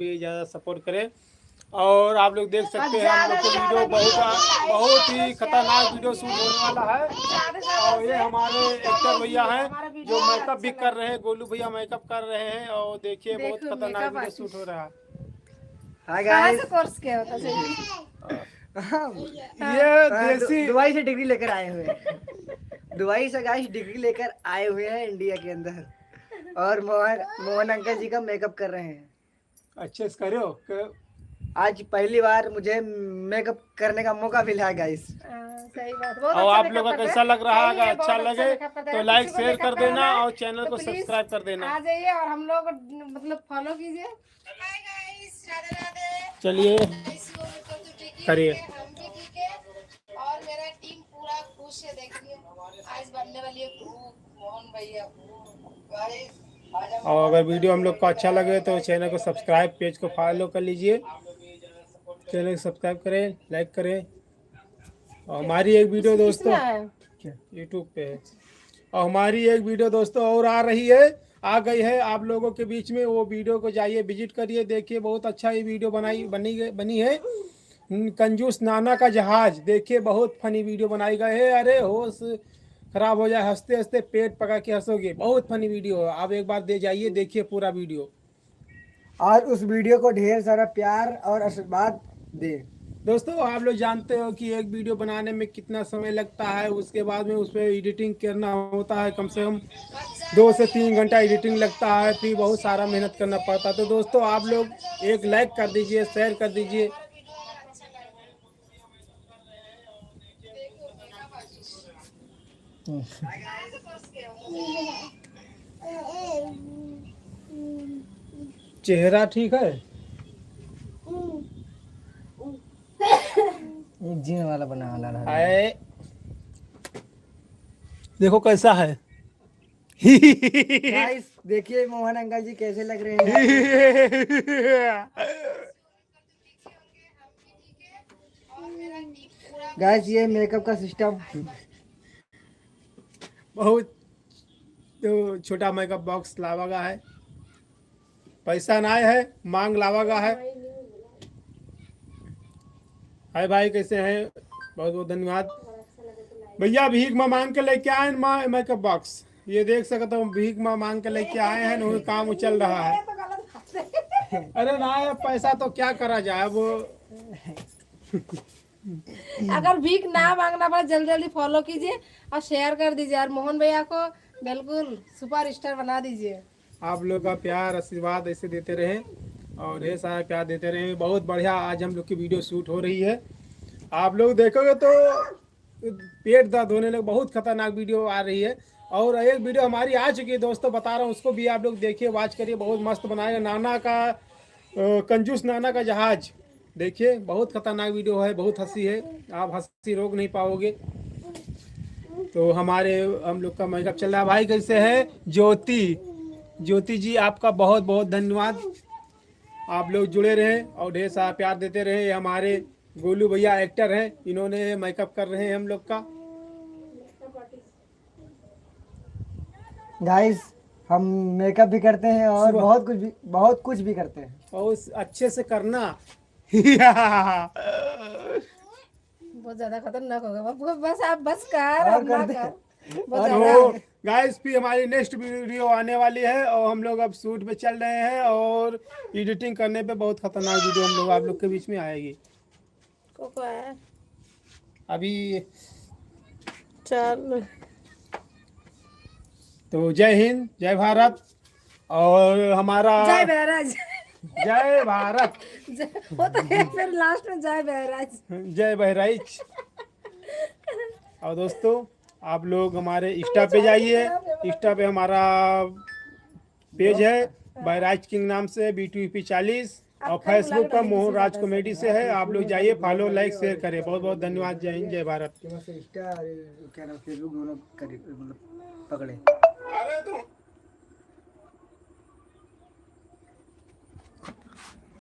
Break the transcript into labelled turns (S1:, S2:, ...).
S1: भी ज़्यादा सपोर्ट करें। और आप लोग देख सकते हैं हम लोग की वीडियो बहुत ही खतरनाक वीडियो शूट होने वाला है। और ये हमारे एक्टर भैया हैं जो मेकअप भी कर रहे हैं, गोलू भैया मेकअप कर रहे हैं। और देखिए बहुत खतरनाक वीडियो शूट हो रहा है।
S2: हाय गाइस,
S3: कोर्स क्या होता है?
S1: ये देसी
S2: दुबई से डिग्री लेकर आए हुए हैं। दुबई से गाइस डिग्री लेकर आए हुए हैं इंडिया के अंदर, और मोहन अंकल जी का मेकअप कर रहे हैं।
S1: अच्छे से करो।
S2: आज पहली बार मुझे मेकअप करने का मौका मिला है गाइस।
S3: सही बात।
S1: और आप लोग का कैसा लग रहा है? अगर अच्छा लगे तो लाइक शेयर कर देना और चैनल को सब्सक्राइब कर देना।
S3: आ जाइए और हम लोग मतलब फॉलो कीजिए।
S1: चलिए करिए।
S3: और मेरा टीम पूरा खुश है। देखिए आज बनने वाली है मोहन भैया।
S1: और अगर वीडियो हम लोग को अच्छा लगे तो चैनल को सब्सक्राइब, पेज को फॉलो कर लीजिए। चैनल को सब्सक्राइब करें, लाइक करें। और हमारी एक वीडियो दोस्तों यूट्यूब पे है। और हमारी एक वीडियो दोस्तों और आ रही है, आ गई है आप लोगों के बीच में। वो वीडियो को जाइए विजिट करिए, देखिए बहुत अच्छा ये वीडियो बनी है। कंजूस नाना का जहाज। देखिए बहुत फनी वीडियो बनाई गई है। अरे होश खराब हो जाए, हंसते हंसते पेट पका के हंसोगे। बहुत फनी वीडियो है, आप एक बार दे जाइए, देखिए पूरा वीडियो।
S2: और उस वीडियो को ढेर सारा प्यार और आशीर्वाद दे।
S1: दोस्तों आप लोग जानते हो कि एक वीडियो बनाने में कितना समय लगता है। उसके बाद में उस पर एडिटिंग करना होता है, कम से कम 2 से 3 घंटा एडिटिंग लगता है, फिर बहुत सारा मेहनत करना पड़ता है। तो दोस्तों आप लोग एक लाइक कर दीजिए, शेयर कर दीजिए। चेहरा ठीक है?
S2: जीने वाला बना वाला
S1: है, देखो कैसा है।
S2: गाइस देखिए मोहन अंकल जी कैसे लग रहे हैं। गाइस ये मेकअप का सिस्टम
S1: बहुत तो छोटा मेकअप बॉक्स लावागा है, पैसा ना है, मांग लावागा है। हाय भाई कैसे हैं? बहुत बहुत धन्यवाद भैया। भीख मांग के लेके आए मेकअप बॉक्स। ये देख सकता हूँ, भीख मांग के लेके आए हैं, वही काम चल रहा है। अरे ना पैसा तो क्या करा जाए वो।
S3: अगर भीख ना मांगना पड़े जल्दी जल्दी फॉलो कीजिए और शेयर कर दीजिए और मोहन भैया को बिल्कुल सुपर स्टार बना दीजिए।
S1: आप लोग का प्यार आशीर्वाद ऐसे देते रहें और ढेर सारा प्यार देते रहें। बहुत बढ़िया आज हम लोग की वीडियो शूट हो रही है। आप लोग देखोगे तो पेट दर्द होने लगे। बहुत खतरनाक वीडियो आ रही है। और एक वीडियो हमारी आ चुकी है दोस्तों, बता रहा हूँ, उसको भी आप लोग देखिए, वॉच करिए। बहुत मस्त बनाएगा नाना का कंजूस नाना का जहाज। देखिए बहुत खतरनाक वीडियो है, बहुत हंसी है, आप हंसी रोक नहीं पाओगे। तो हम लोग का मेकअप चल रहा है। भाई कैसे है? ज्योति जी आपका बहुत बहुत धन्यवाद। आप लोग जुड़े रहे और ढेर सारा प्यार देते रहे। ये हमारे गोलू भैया एक्टर हैं, इन्होंने मेकअप कर रहे हैं हम लोग का।
S2: गाइस हम मेकअप भी करते हैं और बहुत कुछ भी करते हैं।
S1: और अच्छे से करना।
S3: बहुत ज्यादा खतरनाक होगा। बस आप बस कर
S2: और
S3: ना
S2: करते
S3: कर।
S1: और वो गाइस भी हमारी नेक्स्ट वीडियो आने वाली है और हम लोग अब शूट पे चल रहे हैं और एडिटिंग करने पे बहुत खतरनाक वीडियो हम लोग आप लोग के बीच में आएगी।
S3: कोको है
S1: अभी
S3: चल।
S1: तो जय हिंद, जय भारत। और हमारा
S3: जय बहराज।
S1: जय भारत।
S3: वो तो है फिर लास्ट में जय बहराज।
S1: जय बहराइच। और दोस्तों आप लोग हमारे इंस्टा पे जाइए। इंस्टा पे हमारा पेज है बहराइच किंग नाम से, B2EP40। और फेसबुक पर मोहन राज कॉमेडी से है। आप लोग जाइए, फॉलो, लाइक, शेयर करें। बहुत बहुत धन्यवाद। जय हिंद, जय भारत।
S2: इंस्टा क्या नाम, फेसबुक दोनों पकड़े।